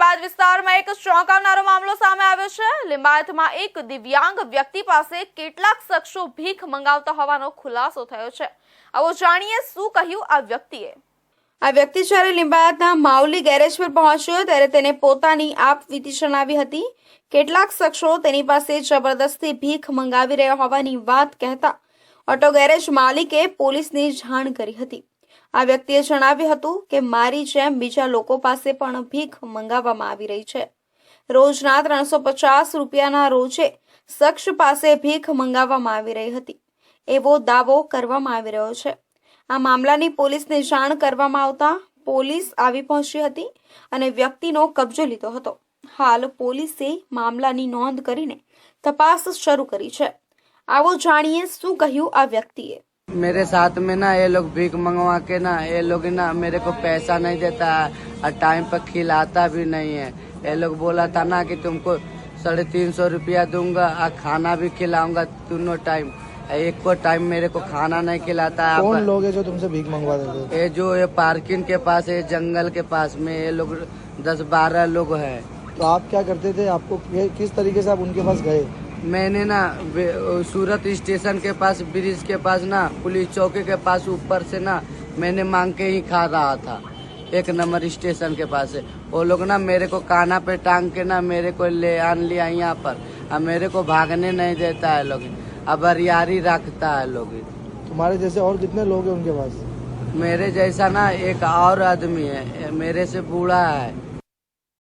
લિંબાયત વિસ્તારમાં એક ચોંકાવનારો મામલો સામે આવ્યો છે। લિંબાયતમાં એક દિવ્યાંગ વ્યક્તિ પાસે કેટલાક શખ્સો ભીખ મંગાવતા હોવાનો ખુલાસો થયો છે। આવો જાણીએ શું કહ્યું આ વ્યક્તિએ। આ વ્યક્તિ જ્યારે લિંબાયતના માવલી ગેરેજ પર પહોંચ્યો ત્યારે તેને પોતાની આપવીતી જણાવી હતી। કેટલાક શખ્સો તેની પાસે જબરદસ્તી ભીખ મંગાવી રહ્યા હોવાની વાત કહેતા ઓટો ગેરેજ માલિકે પોલીસને જાણ કરી હતી। આ વ્યક્તિએ જણાવ્યું હતું કે મારી જેમ બીજા લોકો પાસે પણ ભીખ મંગાવવામાં આવી રહી છે। રોજના 350 રૂપિયાના રોજે શખ્સ પાસે ભીખ મંગાવવામાં આવી રહી હતી એવો દાવો કરવામાં આવી રહ્યો છે। આ મામલાની પોલીસને જાણ કરવામાં આવતા પોલીસ આવી પહોંચી હતી અને વ્યક્તિનો કબજો લીધો હતો। હાલ પોલીસે મામલાની નોંધ કરીને તપાસ શરૂ કરી છે। આવો જાણીએ શું કહ્યું આ વ્યક્તિએ। मेरे साथ में ना ये लोग भीख मंगवा के ना ये लोग ना मेरे को पैसा नहीं देता है और टाइम पर खिलाता भी नहीं है। ये लोग बोला था ना कि तुमको 350 रुपया दूंगा और खाना भी खिलाऊंगा दोनों टाइम। एक को टाइम मेरे को खाना नहीं खिलाता है। कौन लोग है जो तुमसे भीख मंगवा देते थे? ये जो ये पार्किंग के पास है, जंगल के पास में ये लोग 10-12 लोग है। तो आप क्या करते थे? आपको किस तरीके से आप उनके पास गए? मैंने ना सूरत स्टेशन के पास ब्रिज के पास ना पुलिस चौकी के पास ऊपर से ना मैंने मांग के ही खा रहा था। 1 नंबर स्टेशन के पास है। वो लोग ना मेरे को काना पे टांग के ना मेरे को ले आन लिया यहाँ पर। अब मेरे को भागने नहीं देता है लोग, अब अरियारी रखता है लोग। तुम्हारे जैसे और कितने लोग हैं उनके पास? मेरे जैसा ना एक और आदमी है, मेरे से बूढ़ा है।